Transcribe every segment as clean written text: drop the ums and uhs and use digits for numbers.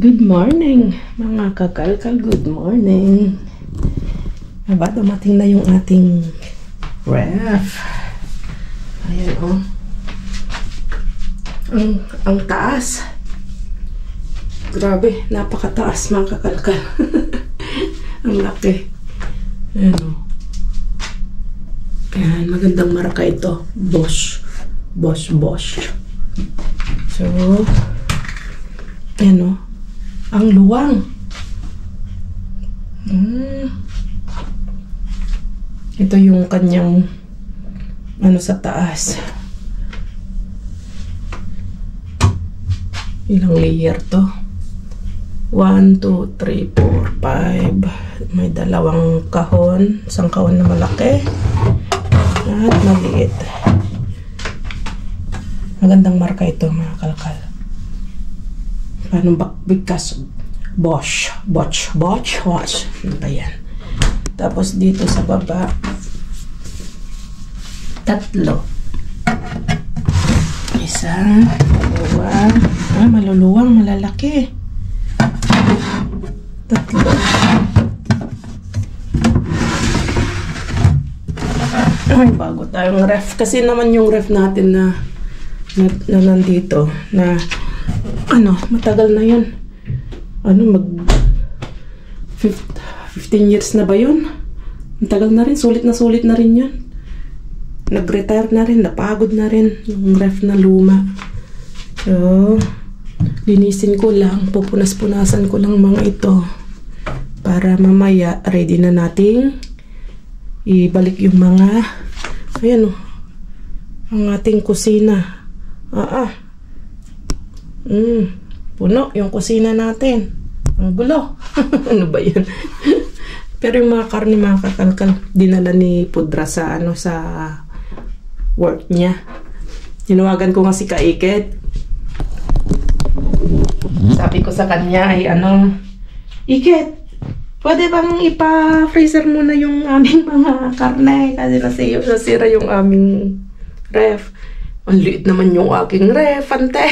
Good morning, mga kakalkal. Good morning. Aba, dumating na yung ating ref. Ayan, oh. Ang taas. Grabe, napakataas, mga kakalkal. Ang laki. Ayan, oh. Ayan, magandang marka ito. Bosch. So, ayan, oh. Ang luwang. Ito yung kanyang ano sa taas. Ilang layer to? 1, 2, 3, 4, 5. May dalawang kahon. Isang kahon na malaki at maliit. Magandang marka ito, mga kalkal. Paano bigkas? Bosch. Ano ba yan? Tapos dito sa baba, 3. Isa, 2. Maluluwang, malalaki. 3. Ay, bago tayong ref. Kasi naman yung ref natin na nandito, na ano, matagal na yun. Ano, 15 years na ba yun? Matagal na rin, sulit na rin yun. Nag-retire na rin, napagod na rin yung ref na luma. So, linisin ko lang, pupunas-punasan ko lang mga ito para mamaya ready na nating ibalik yung mga, ayan, oh, ang ating kusina. Puno yung kusina natin. Ang gulo. Ano ba yan? Pero yung mga karne, mga kakalkal, dinala ni Pudra sa ano, sa work niya. Tinawagan ko nga si Kaiket. Sabi ko sa kanya ay ano, Iket, pwede bang ipa-freezer muna yung aming mga karne kasi nasira yung aming ref. Ang liit naman yung aking ref, ante.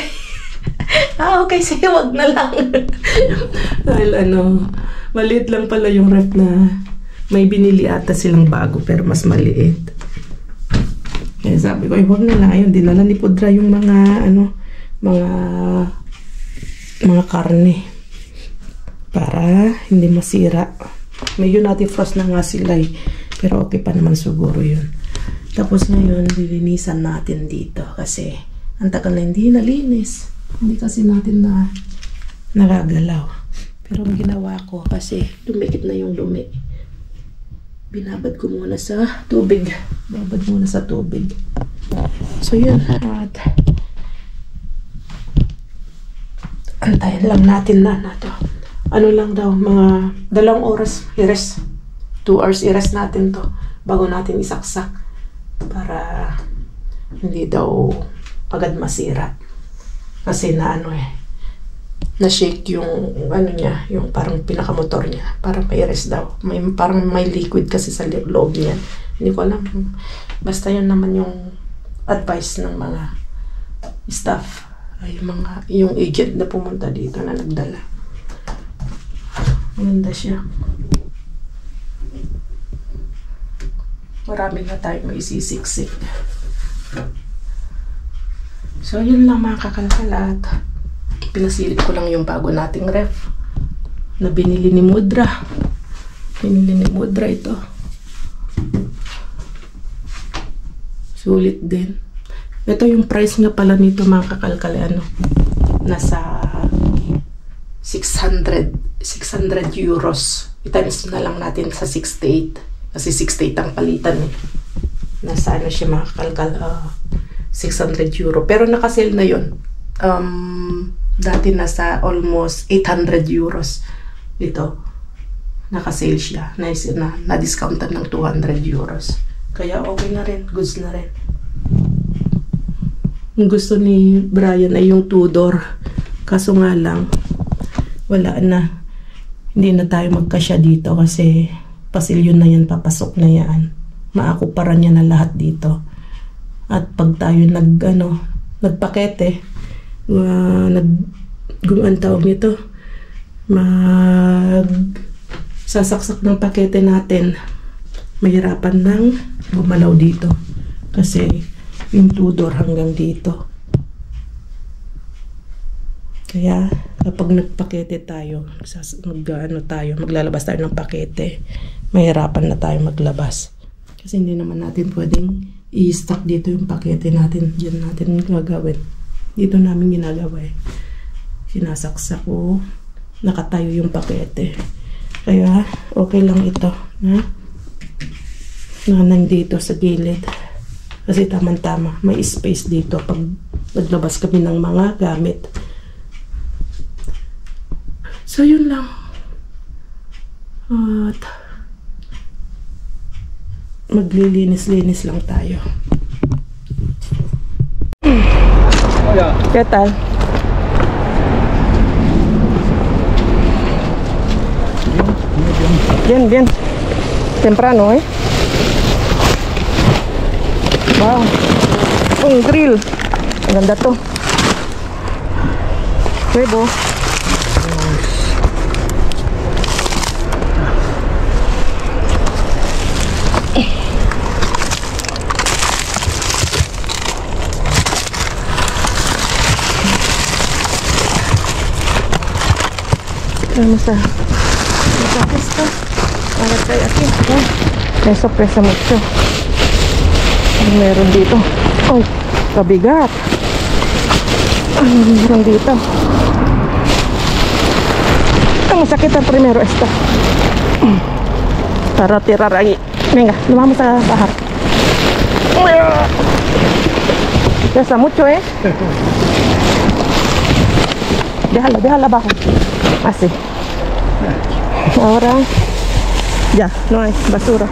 Okay, sige, wag na lang. Dahil ano, maliit lang pala yung ref na may binili ata silang bago pero mas maliit. Kaya sabi ko, ay wag na lang. Ayun, dinala ni Pudra yung mga ano, mga karne para hindi masira. Medyo natin frost na nga sila eh. Pero okay pa naman siguro yun. Tapos ngayon, lilinisan natin dito kasi ang tagal na hindi nalinis. Hindi kasi natin na nagagalaw. Pero ang ginawa ko kasi dumikit na yung dumi. Binabad ko muna sa tubig. Babad muna sa tubig. So yun. At antayin lang natin na to. Ano lang daw, mga 2 oras i-rest. 2 hours i-rest natin to bago natin isaksak para hindi daw agad masira. Kasi na ano na-shake yung ano niya, yung parang pinakamotor niya. Parang may rest daw. Parang may liquid kasi sa loob niya. Hindi ko alam. Basta yun naman yung advice ng mga staff. Ay, yung agent na pumunta dito na nagdala. Maganda siya. Marami na tayong maisisiksik. So, yun lang mga kakalkalat. Pinasilip ko lang yung bago nating ref na binili ni Mudra. Binili ni Mudra ito. Sulit din. Ito yung price nga pala nito mga kakalkal. Ano, nasa 600 euros. I-times na lang natin sa 68. Kasi 68 ang palitan eh. Nasa ano siya mga kakalkal. 600 euro. Pero nakasale na yun. Dati nasa almost 800 euros. Ito. Nakasale siya. Na-discountan ng 200 euros. Kaya okay na rin. Goods na rin. Ang gusto ni Brian ay yung Tudor. Kaso nga lang, wala na. Hindi na tayo magkasya dito kasi pasilyon na yan. Papasok na yan. Maakuparan niya na lahat dito. At pag tayo nagpakete, ang tawag nito, sasaksak ng pakete natin, mahirapan nang gumalaw dito kasi yung tudor hanggang dito. Kaya kapag nagpakete tayo, maglalabas tayo ng pakete, mahirapan na tayo maglabas kasi hindi naman natin pwedeng i-stock dito yung pakete natin. Diyan natin gagawin, dito namin ginagawa sinasaksak ko, nakatayo yung pakete. Kaya okay lang ito na nandito sa gilid kasi tamang-tama, may space dito pag naglabas kami ng mga gamit. So yun lang. At maglilinis-linis lang tayo. ¿Qué tal? Bien, bien. Temprano, ¿eh? Wow. Un grill. Ang ganda to. Huevo. Vamos a esto. Ahora trae aquí. May sorpresa mucho. Meron dito. Ay, kabigat. Meron dito. Vamos a quitar primero esto para tirar ahí. Venga, lo vamos a bajar. Pesa mucho, ¿eh? Déjala abajo. Así. Ahora ya, no hay basura.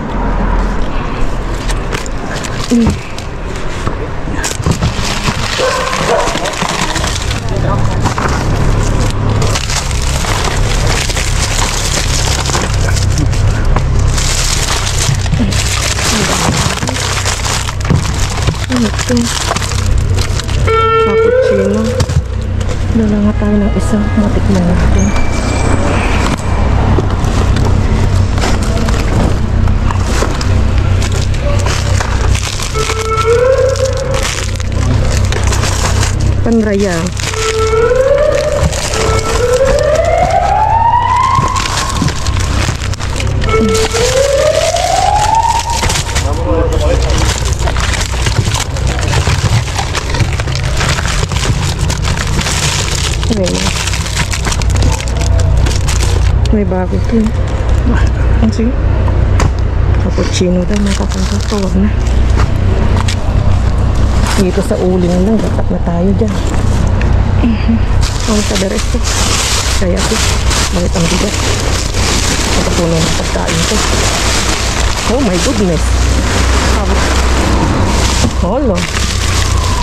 Cappuccino. Dala nga tayo ng isang matikman natin. Panraya. May bago ito. Ang sige. Cappuccino daw. Makakagawag na. Dito sa uling lang. Dapat na tayo dyan. Ang sa derecho. Kaya ito. Bakit ang bigat? Nakapuno ng pagkain ito. Oh my goodness. Hala.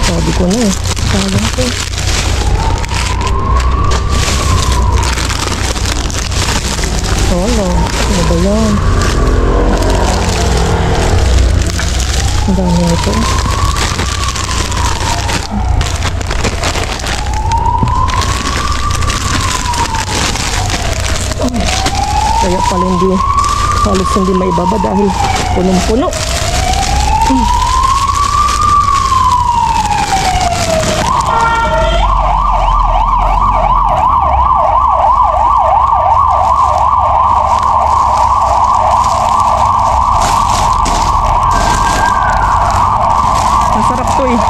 Sabi ko na eh. Sabi ko. Hala. Ano ba yan? Ang dami ito. Kaya pala halos hindi maibaba dahil punong-puno. Masarap to eh.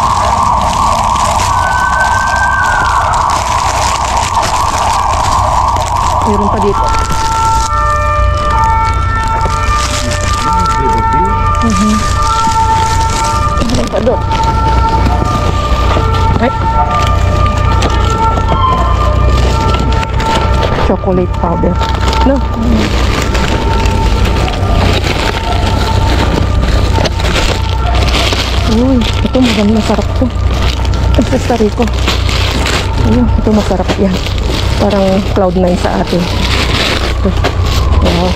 Meron pa dito. Meron pa doon. Ay. Chocolate powder. No. Uy, ito maganda, masarap to. Costa Rica. Ayun, ito masarap yan. Parang Cloud9 sa atin. Ito. Wow.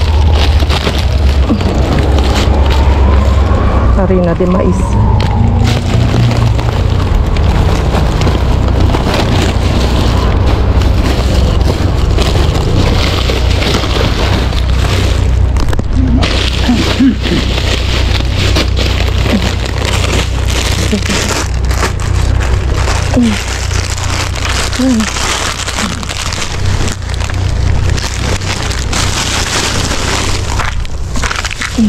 Harina de mais. Ito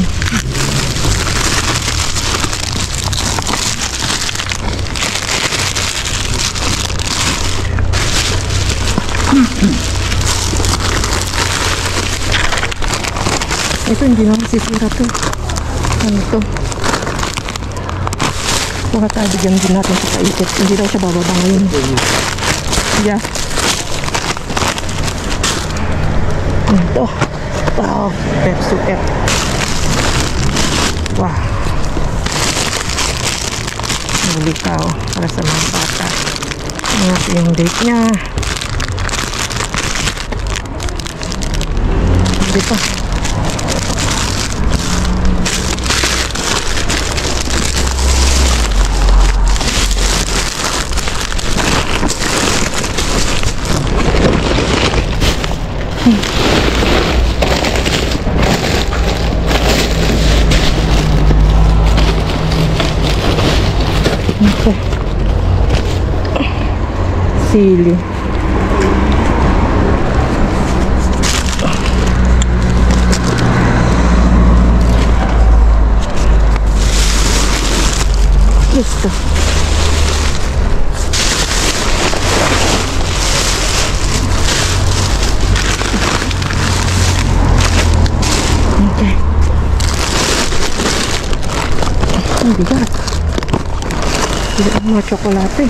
hindi na masisira to. Ano to? Baka tayo bigyan din natin sa paikot. Hindi daw siya bababa ngayon. Yeah. Ito. Wow. Super. Wow. Nalikaw para sa mga bata. Ito yung date niya. Dito. Okay. Sili. Listo. Okay. Ang bigat. Hindi ang mga tsokolate.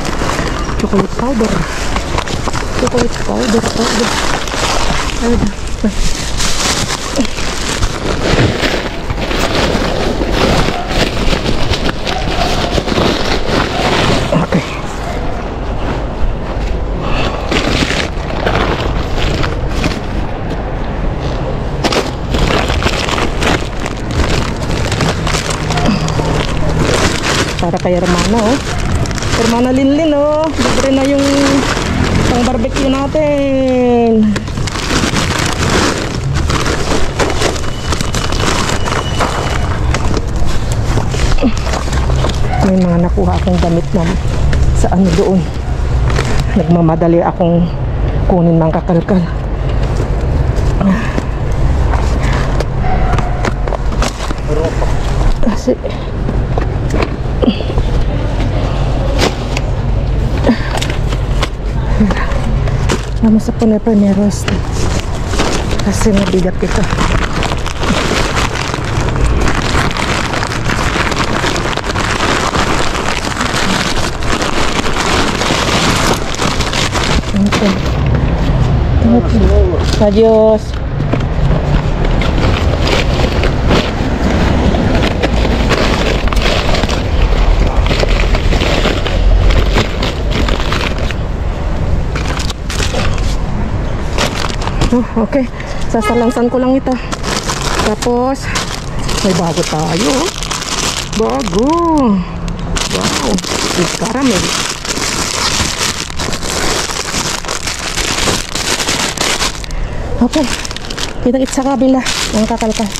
Chocolate powder. Okay. Para kay Hermana, oh. Hermana Linlin, oh. Libre na yung pang barbecue natin. May mga nakuha akong damit na sa ano doon. Nagmamadali akong kunin mga kakalkal. Kasi naman sa Puneros kasi mabigat ito. Okay. Adios. Oh, okay. Sasalansan ko lang ito. Tapos may bago tayo. Bago. Wow. It's caramel. Okay. Kita-kits sa kabila. Ang kakalkal.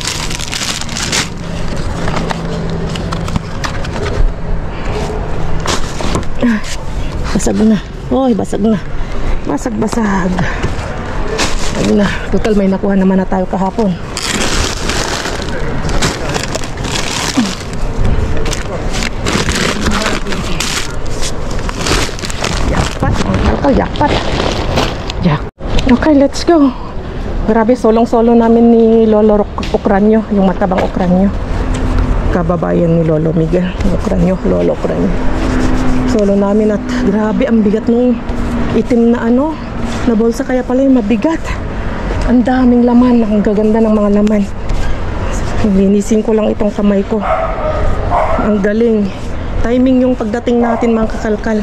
Basag na. Oy, basag na. Basag-basag. Ayun na, total may nakuha naman na tayo kahapon. Yakpat, kalkal, yakpat. Okay, let's go. Grabe, solong-solo namin ni Lolo Ocranio, yung matabang Ocranio. Kababayan ni Lolo Miguel, Ocranio, Lolo Ocranio. Solo namin at grabe, ang bigat nung itim na ano, na bolsa, kaya pala yung mabigat. Ang daming laman, ang gaganda ng mga laman. Linisin ko lang itong kamay ko. Ang galing. Timing yung pagdating natin mga kakalkal.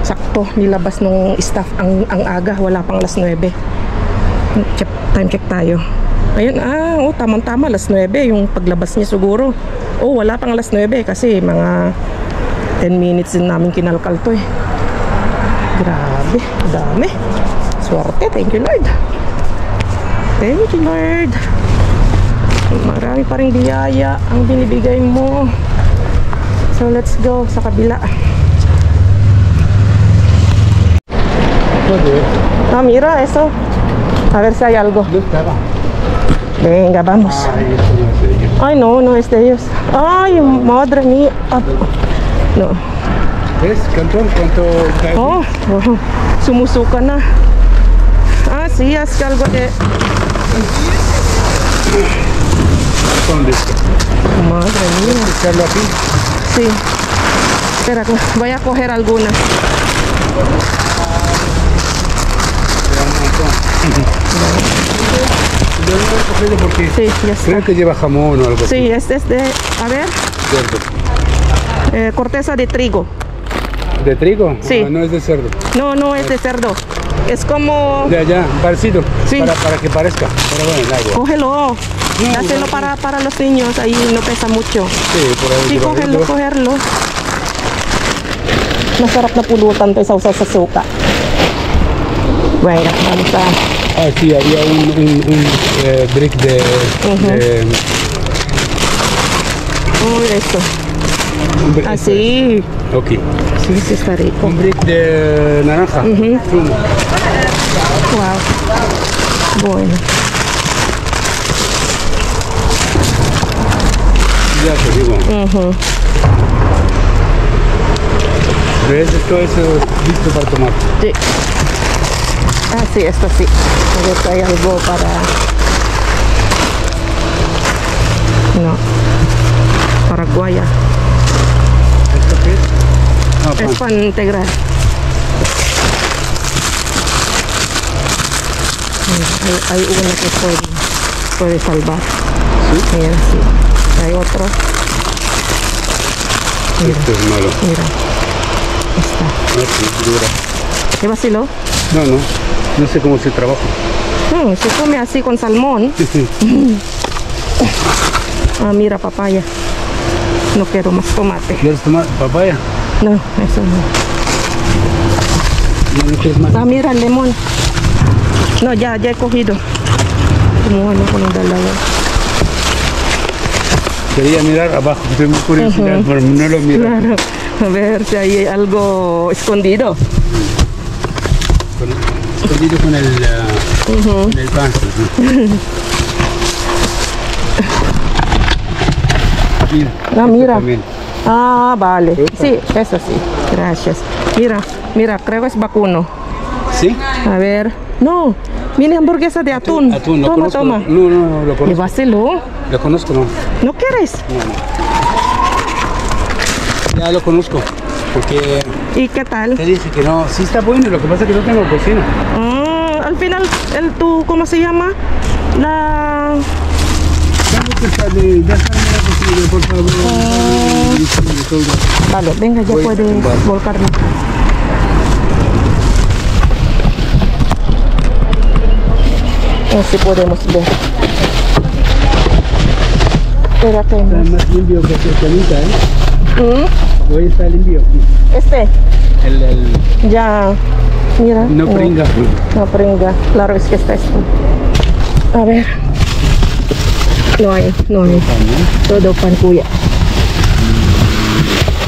Sakto, nilabas nung staff ang aga, wala pang alas 9. Time check tayo. Ayun, tamang-tama, alas 9 yung paglabas niya siguro. Wala pang alas 9 kasi mga 10 minutes din namin kinalkal to eh. Grabe, dami. Swerte, thank you Lord. Thank you Lord. Marami pa ring biyaya ang binibigay mo. So let's go sa kabila. Mira, eso. A ver si hay algo. Venga, vamos. Ay, no, no es de ellos. Ay, madre mía. Ah, no. ¿Ves, Cantón? ¿Cuánto está? Oh, wow. Sumusuka na. Ah, sí, es que algo de... ¿Dónde? Madre mía. ¿Echarlo aquí? Sí. Espera, voy a coger algunas. Yo no voy a cogerlo porque Sí, ya está. creo que lleva jamón o algo así. Sí, este es de... A ver, Cerdo. corteza de trigo. ¿De trigo? Sí. Ah, no es de cerdo. No, no es de cerdo. Es como... Ya, parecido. Sí. Para que parezca. Pero bueno, el agua. Cógelo. Dáselo para los niños. Ahí no pesa mucho. Sí, por ahí. Sí, por ahí. cogerlo. Masarap na pulutan to sa sa suka. Bueno, vamos a... Ah, sí, había un brick de... Oh, esto. un brick Así. Ok. Sí, sí está rico. Un brick de naranja. Zumo. Wow. Bueno. Ya te digo. ¿Ves? Esto es listo para tomar. Sí. Ah, sí, esto sí. A ver si hay algo para... No. Paraguaya. ¿Esto qué es? Ah, Es pan integral. Hay uno que puede salvar. ¿Sí? Mira, sí. Hay otro. Mira, Esto es malo. mira. Está. No, sí, dura. ¿Qué vaciló? No sé cómo se trabaja. Se come así con salmón. Ah, mira, papaya. No quiero más tomate. ¿Quieres tomar papaya? No, eso no. No quieres más. Ah, mira, el limón. No, ya he cogido. Como bueno con el de la... Quería mirar abajo, tengo curiosidad, pero no lo miro. Claro. A ver si hay algo escondido. Escondido con el pan. Mira, Ah, mira. también. Ah, vale. Sí, eso sí. Gracias. Mira, creo que es vacuno. ¿Sí? A ver. No, mini hamburguesa de atún. Atún, lo Toma, conozco. toma. No, lo conozco. Llévaselo. Lo conozco, no. ¿No quieres? Ya lo conozco. Porque ¿Y qué tal? te dije que no. Sí está bueno, lo que pasa es que no tengo cocina. Al final, ¿cómo se llama? La... Ya está en la cocina, por favor. Vale, venga, ya Voy. puedes Vale. volcarme. Así podemos ver. Espérate. Está más limpio que tu canita, ¿eh? Hoy está limpio. Este, El ya, mira. no pringa. No pringa. Claro, es que está esto. A ver. No hay. Todo pan kuya.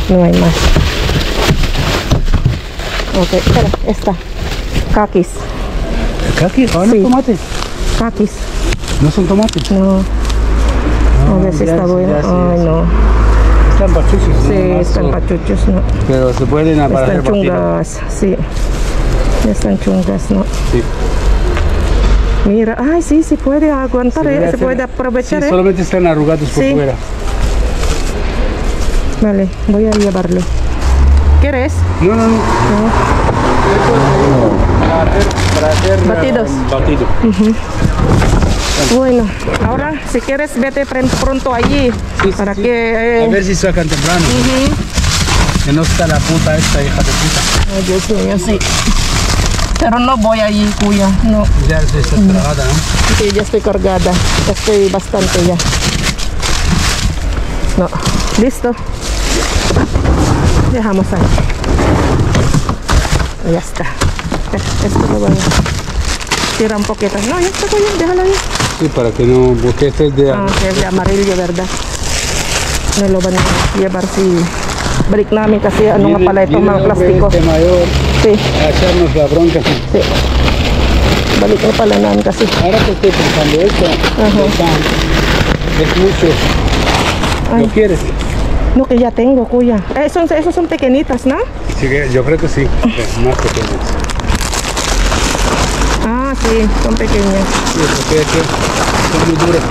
No hay más. Ok, espera, esta. Kakis. ¿Caqui? ¿Ahora Sí. no tomate? Kakis. ¿No son tomates? No. A ver si está gracias, bueno. gracias. Ay, no. Están pachuchos. Sí, ¿no? Más, están o- pachuchos, ¿no? Pero se pueden para Están hacer batido. chungas, sí. Están chungas, ¿no? Sí. Mira, ay, sí, se puede aguantar, se puede aprovechar, Sí, solamente están arrugados por Sí. fuera. Vale, voy a llevarlo. ¿Quieres? No. Para hacer Batidos. batido. Bueno, ahora si quieres vete pronto allí Sí, para sí. que... A ver si sacan temprano. Que no está la puta esta hija de puta. Ay, Dios mío, sí. Pero no voy allí, cuya, no. Ya se está tragada, ¿no? Sí, ya estoy cargada, ya estoy bastante ya. No, listo. Dejamos ahí. Ya está. Esto lo voy a tirar un poquito. No, ya está bien, déjalo ahí. Sí, para que no, porque este es de... Ah, que es de amarillo, ¿verdad? Me lo van a llevar si break namin kasi ano nga pala ito, mga plastiko. Este mayor Sí, a echarnos la bronca. sí. Balik na pala namin kasi. Ahora que estoy pensando esto, es mucho. Ay. ¿Lo quieres? No, que ya tengo, kuya. Esos son pequeñitas, ¿no? Sí, yo creo que sí, más pequeños. Ah, sí, son pequeñas. Sí, porque es que son muy duras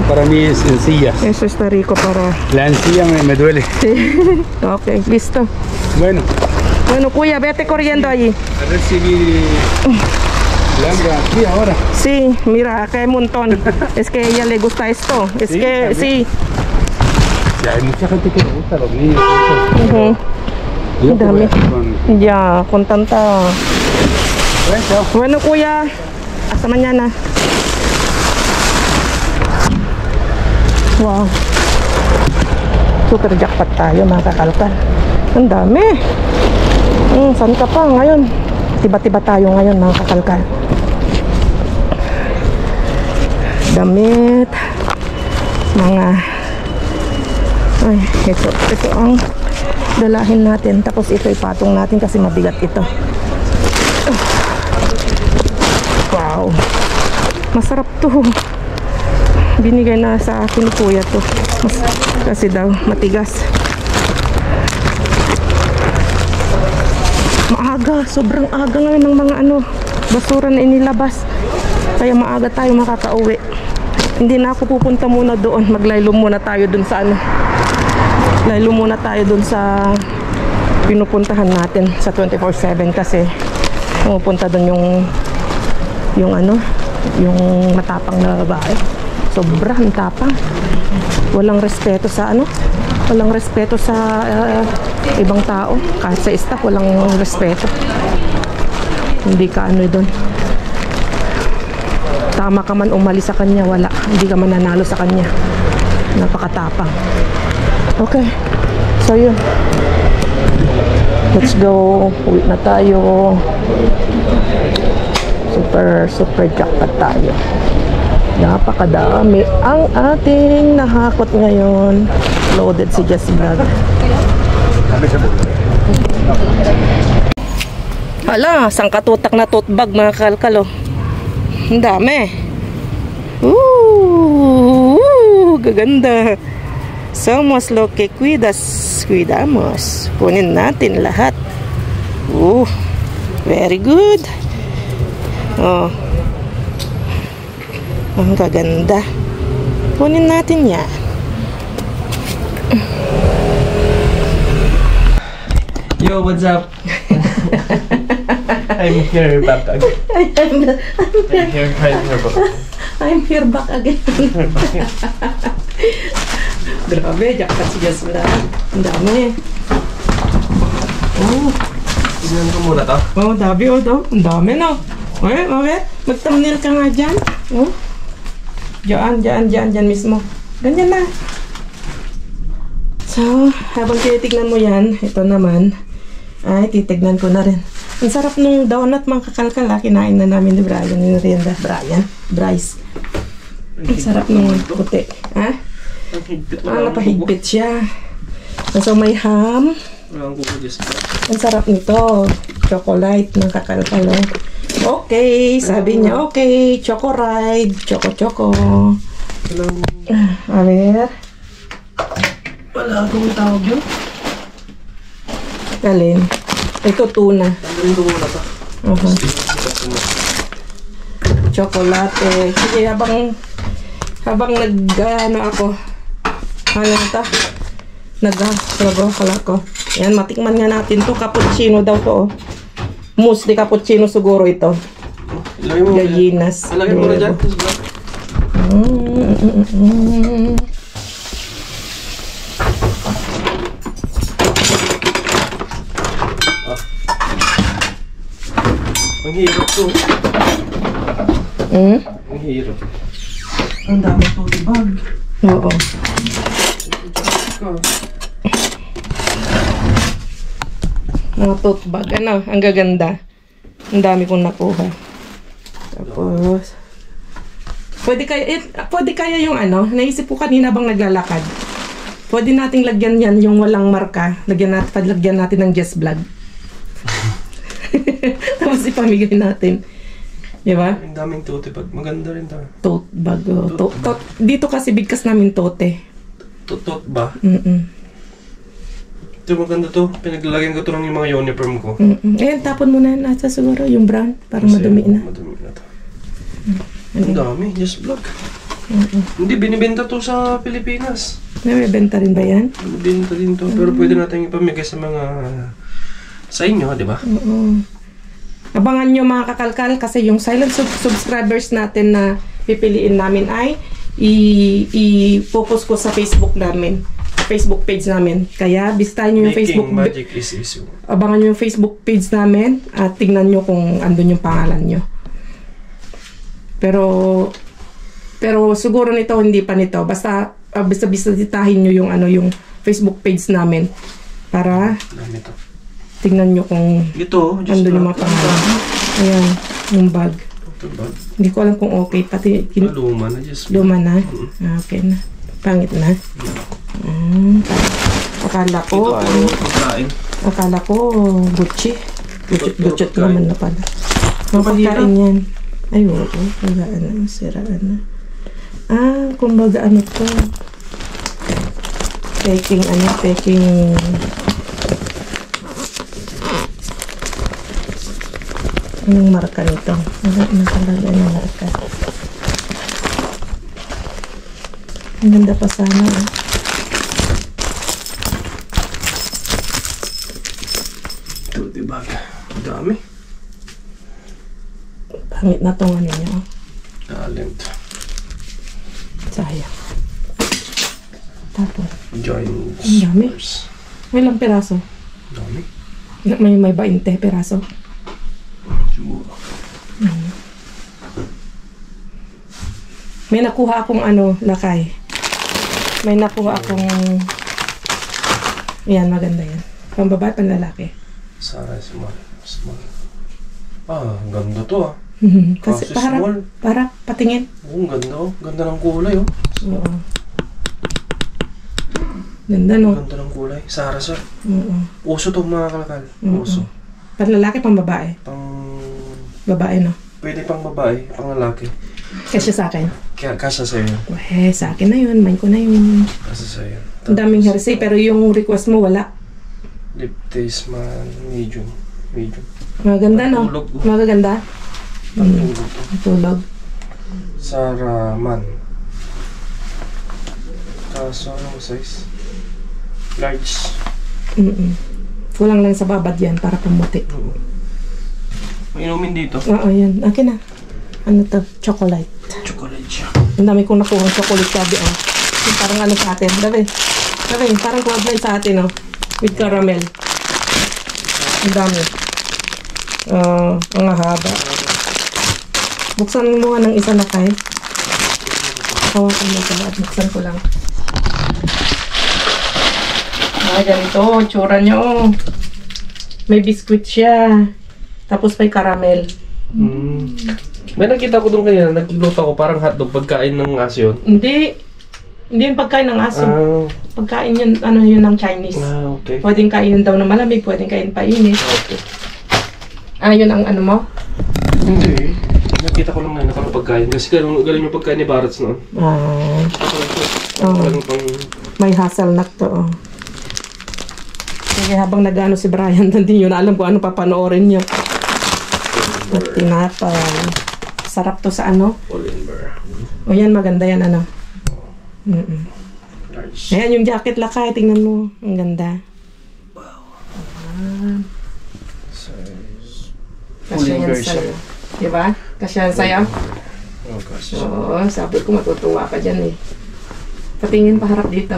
para mí, es sencillas. Eso está rico para... La encilla me duele. Sí. Ok, listo. Bueno, Bueno, kuya, vete corriendo allí. a ver si vi el hambre aquí ahora. Sí, mira, acá hay un montón. Es que a ella le gusta esto. Es Sí, que, también. sí. Ya hay mucha gente que le gusta a los niños. Ujú. Yo que voy Dame. a hacer con... Ya, con tanta... Bueno, chao. Bueno, kuya. Hasta mañana. Wow. Super jackpot tayo, mga kakalkal. Ang dami. Saan ka pa ngayon? Tiba-tiba tayo ngayon, mga kakalkal. Damit. Mga... Ay, ito ang dalahin natin. Tapos ito ipatong natin kasi mabigat ito. Wow. Masarap to. Binigay na sa akin ni kuya to. Kasi daw matigas. Maaga. Sobrang aga ngayon ng mga basura na inilabas. Kaya maaga tayo makakauwi. Hindi na ako pupunta muna doon. Maglaylo muna tayo doon sa Laylo muna tayo doon sa pinupuntahan natin sa 24/7 kasi pupunta doon yung matapang na babae. Sobrang tapang. Walang respeto sa walang respeto sa ibang tao. Kahit sa staff, walang respeto. Hindi ka doon. Tama ka man umalis sa kanya, wala. Hindi ka man nanalo sa kanya. Napakatapang. Okay. So yun. Let's go. Uwi na tayo. Super jackpot tayo. Napakadami ang ating nahakot ngayon. Loaded si Jess Vlog. Hala, sangkatutak na tote bag, mga kalkalo. Ang dami. Gaganda. Somos lo que cuidamos. Kunin natin lahat. Very good. Oh. Ang gaganda. Kunin natin yan. Yo, what's up? I'm here back again. I'm here back again. Grabe, jackpot si Jess Vlog. Ang dami. Tignan ko muna to. Dami ang dami no. Mag-thumbnail ka nga dyan. Diyan mismo. Ganyan na. So, habang tinitignan mo yan, ito naman, ay titignan ko na rin. Ang sarap nung donut, mga kakalkal. Kinain na namin ni Brian, ni Rienda. Bryce. Ang sarap nung puti. Napahigpit siya. So, may ham. Ang sarap nito. Chocolate, mga kakalkal. Okay, sabi niya, okay. Choco ride. Choco. A ver. Wala akong tawag yun. Alin? Ito tuna. Tanggalin ko muna to. Chocolate. Sige, habang ako. Nag-kala ko. Yan, matikman nga natin to. Cappuccino daw to. Mousse de cappuccino siguro ito. Ilagay mo Gallinas. Ilagay mo na dyan. Ang hirap to. Ang hirap. Ang dami tote bag. Oo. Mga tote bag. Ang gaganda. Ang dami kong nakuha. Tapos, pwede kaya yung naisip ko kanina bang naglalakad. Pwede nating lagyan yan yung walang marka. Lagyan natin ng Jess Vlog. Tapos ipamigay natin. Diba? Ang daming tote bag. Maganda rin to. Tote bag. Oh. Tote bag. Dito kasi bigkas namin tote. Tote ba? Mm-mm. Ito maganda to. Pinaglalagyan ko to ng yung mga uniform ko. Mm-mm. Ayan, tapon mo na nasa siguro yung brown. Parang Kasi madumi na. Madumi na to. Ang dami. Just vlog. Hindi, binibenta to sa Pilipinas. Nabibenta rin ba yan? Binibenta din to. Pero pwede natin ipamigay sa mga... sa inyo, di ba? Oo. Abangan nyo mga kakalkal kasi yung silent subscribers natin na pipiliin namin ay i-focus ko sa Facebook namin. Facebook page namin. Kaya bisitahin nyo yung Facebook. Magic is issue. Abangan nyo yung Facebook page namin at tingnan nyo kung andun yung pangalan nyo. Pero siguro nito hindi pa nito. Basta bisitahin nyo yung yung Facebook page namin para Dami to. tingnan nyo kung Ito, just andun yung mga pangalan. Ayan, yung bag. Ito bag. Hindi ko alam kung okay. Pati Luma na, just luma na. Ah, okay na. Pangit na. Akala ko, Ito puro pagkain. akala ko Gucci. Gucci pagkain. naman na pala. Mga pagkain yan. Ay, oo. Pagkaan na. Siraan na. Ah, kumbaga ano to. Peking. Anong marka nito? Ano talaga yung marka? Ang ganda pa sana. Tote bag. Dami. Pangit na tong ano niya. Talent. Sayang. Tapos, Joints. ang dami. May ilang piraso? Dami. May 20 piraso. Siguro. May nakuha akong lakay. May nakuha akong... Yan, maganda yan. Pambabae, panlalaki. Sarah, small. Ah, ang ganda to ah. Kasi Kasi small. para patingin. Oo, ang ganda oh. Ganda ng kulay oh. Oo. Ganda, no? Ganda ng kulay. Sarah sir. Oo. Uso to mga kalakal. Oo. Uso. Panlalaki, pambabae. Babae, no? Pwede pang babae, pang lalaki. Kasi sa akin. Kaya kasya sa'yo. Sa akin na yun. Mine ko na yun. Kasya sa'yo. Ang daming hearsay, pero yung request mo, wala. Lip taste man, medium. Maganda, no? Tulog. Magaganda. Tulog to. Tulog. Sarah man. Kaso, anong size? Large. Kulang lang sa babad yan para pumuti. Oo. May inumin dito. Oo, yan. Akin na. Ano to? Chocolate. Chocolate siya. Ang dami kong nakuha ng chocolate sabi, oh. Yung parang ano sa atin. Dabi, parang cloud9 sa atin, oh. With caramel. Ang dami. Ang haba. Buksan mo nga ng isa na kay. Hawakan mo ito at buksan ko lang. Ganito, tsura niya, oh. May biscuit siya. Tapos may caramel. May nakita ko doon kanina, nagluto ako parang hotdog, pagkain ng aso yun. Hindi yung pagkain ng aso. Ah, Pagkain yun, yun ng Chinese. okay. Pwedeng kainin daw na malamig, pwedeng kainin painit. Okay. Yun ang ano mo? Hindi. Nakita ko lang ngayon na pagkain. Kasi galing yung pagkain ni Barats noon. Parang pang... May hazelnut to, oh. Kaya habang nag-ano si Brian, hindi yun alam kung ano papanoorin niya. At tinapay. Sarap to sa ano? Olimber. O yan, maganda yan, ano? Large. Ayan, yung jacket lakay, tingnan mo. Ang ganda. Size. Kasya yan Olimber sa'yo. siya. Diba? Kasya yan sa'yo? Oh gosh. Oo, sabi ko matutuwa ka dyan eh. Patingin pa harap dito.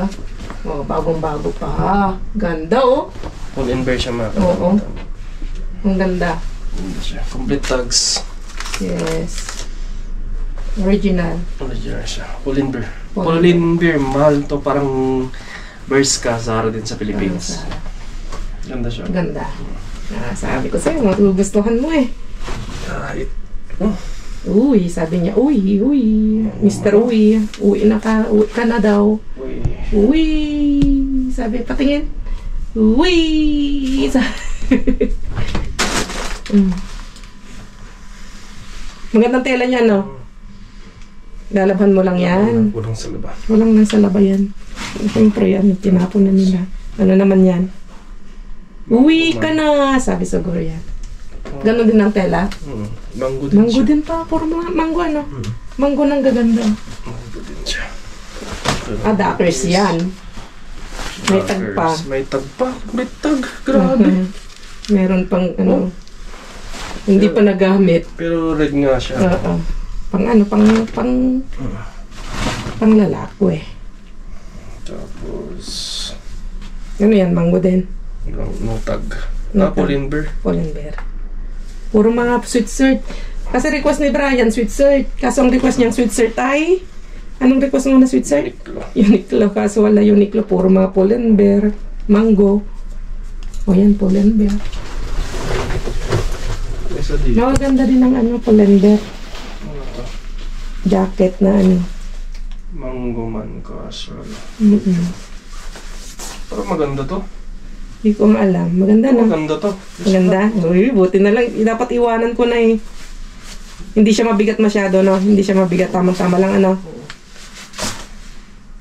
Oh, bagong-bago pa. Ganda, oh. Olimber siya mga Oo. Ang ganda. Ganda siya. Complete tags. Yes. Original. Original siya. Olimber. Olimber. Olimber. Mahal to. Parang Bershka. Zara din sa Philippines. Ganda siya. Ganda. Sabi ko sa'yo, matugustuhan mo eh. Kahit. Uy, sabi niya, uy, Mr. Uy, uwi ka na daw. Uy. Uy, sabi, patingin. Uy, Magandang tela niya, no? Lalabhan mo lang yan. Walang sa laba. Walang nasa laba yan. Siyempre yan, tinapon na nila. Ano naman yan? Uwi ka na, sabi siguro yan. Ganon din ang tela. Mango din Mango siya. din pa, puro mango ano. Mango nang gaganda. Mango din siya. Dockers yan. May tag pa. May tag pa. May tag. Grabe. Meron pang ano. Hindi pa nagamit. Pero red nga siya. Oo. Pang ano, pang lalako eh. Tapos... Ano yan, mango din. No tag. No tag. Polenbear. Polenbear. Puro mga sweet cert. Kasi request ni Brian, sweet cert. Kaso ang request niyang sweet cert ay... Anong request mo na sweet cert? Uniqlo. Uniqlo. Kaso wala Uniqlo. Puro mga Polenbear. Mango. O yan, Polenbear. Isa dito. Maganda din ang ano, Polenbear. Ano to? Jacket na ano. Mango man casual. Pero maganda to. Hindi ko alam. Maganda na. Maganda to. Maganda. Uy, buti na lang. Dapat iwanan ko na eh. Hindi siya mabigat masyado, no? Hindi siya mabigat. Tama-tama lang, ano?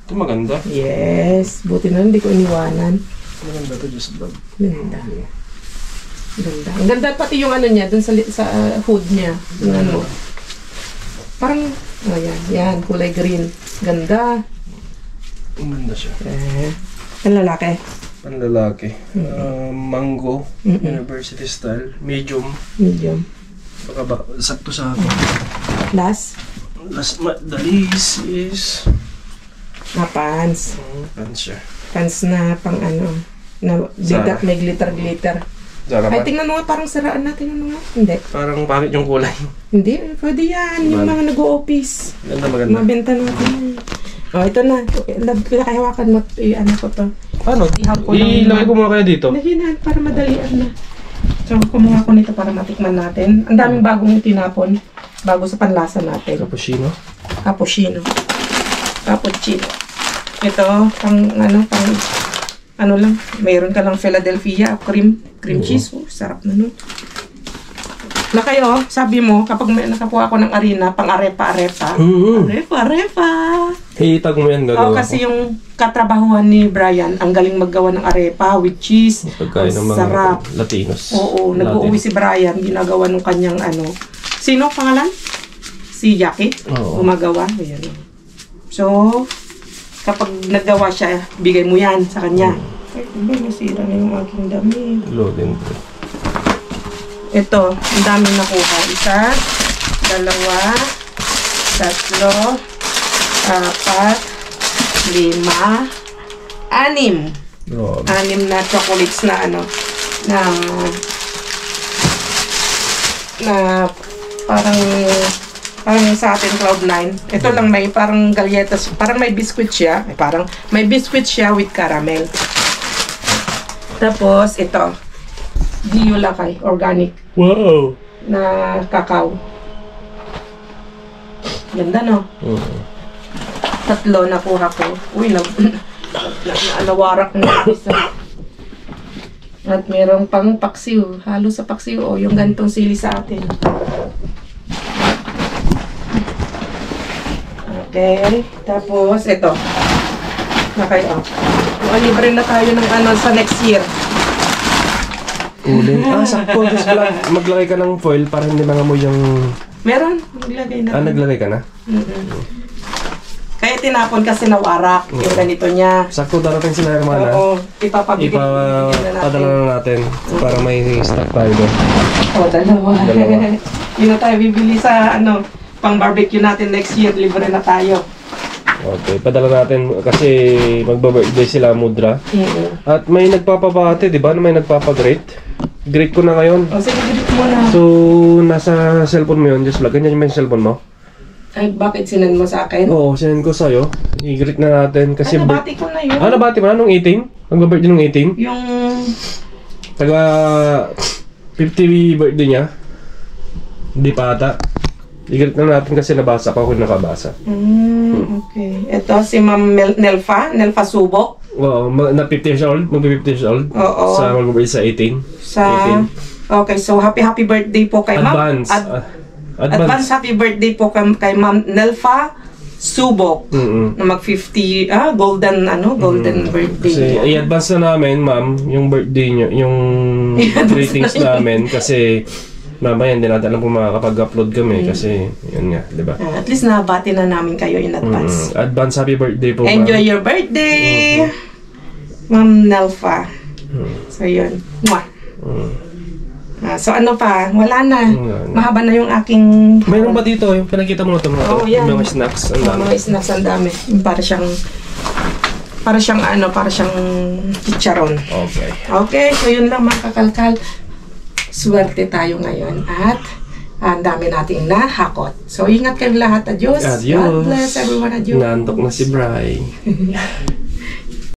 Ito maganda. Yes. Buti na lang. Hindi ko iniwanan. Maganda to, just vlog. Ganda. Ganda. Ang ganda pati yung ano niya, dun sa hood niya. Yung ano. Parang, oh yan. Yan. Kulay green. Ganda. Maganda siya. Ang lalaki. Ang lalaki. Mango. University style. Medium. Medium. Baka ba, sakto sa akin. Last. The least is... Pants. Pants siya. Pants na pang ano. Na glitter, may glitter. Zara Ay, ba? tingnan mo nga. Parang saraan na. Tingnan mo nga. Hindi. Parang bakit yung kulay? Hindi. Pwede yan. Yung mga nag-o-office. Maganda. Mabenta natin. Oh, ito na. Pinakahiwakan mo. Ano ko to. Ano? Ihap ko lang. Ilagay ko muna kaya dito. Lagyan para madalian na. So, kumuha ko nito para matikman natin. Ang daming bagong tinapon. Bago sa panlasa natin. Cappuccino. Cappuccino. Ito, pang ano lang. Mayroon ka lang Philadelphia cream cheese. Oh, sarap na nun. Na kayo, sabi mo, kapag may nakakuha ko ng arena, pang arepa. Arepa. Hitag mo yan, gagawa ko. Kasi yung katrabahuhan ni Brian, ang galing maggawa ng arepa with cheese. Pagkain ng mga sarap. Latinos. Oo, nag-uuwi si Brian, ginagawa nung kanyang ano. Sino pangalan? Si Jackie? Oo. Gumagawa. Ayan. So, kapag nagawa siya, bigay mo yan sa kanya. Ay, nasira na yung aking damit. Loading. Ito, ang dami nakuha. 1, 2, 3, 4, 5, 6, 6 na chocolates na ano, na parang sa atin Cloud9. Ito lang may parang galletas, parang may biscuit siya. Parang may biscuit siya with caramel. Tapos ito, Dio Lakay, organic. Wow! Na kakao. Ganda, no? 3 nakuha ko. Uy, naalawarak na isa. At meron pang paksiw. Halo sa paksiw. O, yung gantong sili sa atin. Okay. Tapos, ito. Okay, libre na tayo ng ano sa next year. Uling. Sakto. Just maglagay ka ng foil para hindi mangamoy yung... Meron. Naglagay na. naglagay ka na? Kaya tinapon kasi nawarak yung ganito niya. Sakto darating sila Hermana. Oo. Ipapadala na natin para may stock tayo doon. Dalawa. Yun na tayo bibili sa ano, pang barbecue natin next year. Libre na tayo. Okay, padala natin kasi magba-birthday sila Mudra. At may nagpapabate, di ba? May nagpapagrate. Grate ko na ngayon. O sige, grate mo na. So, nasa cellphone mo yun. Just vlog. Ganyan yung cellphone mo. Ay, bakit sinend mo sa akin? Oo, sinend ko sa'yo. I-grate na natin kasi... Ay, nabati ko na yun. Nabati mo na nung 18? Magba-birthday nung 18? Yung... Taga 50 birthday niya. Hindi pa ata. I-grate na natin kasi nabasa ko kung nakabasa. Okay. Ito si Ma'am Nelfa Subok. Oo, na 50 years old. Mag-50 years old. Oo. Sa mag-birthday sa 18. Okay, so happy birthday po kay Ma'am. Advance. Advance happy birthday po kay Ma'am Nelfa Subok na mag-50 golden birthday. Kasi i-advance na namin, ma'am, yung birthday nyo, yung greetings namin kasi mamaya hindi natin alam kung makakapag-upload kami kasi yun nga, di ba? At least nabati na namin kayo in advance. Advance happy birthday po, ma'am. Enjoy your birthday, Ma'am Nelfa. So yun. Mwah. So ano pa? Wala na. Mahaba na yung aking... Mayroon ba dito? Yung pinakita mo ito mga yan. mga snacks. Ang dami. Mga snacks ang dami. Para siyang chicharon. Okay. Okay, so yun lang mga kakalkal. Swerte tayo ngayon at ang dami nating nahakot. So ingat kayo lahat. Adios. Adios. God bless everyone. Adios. Nantok na si Bri.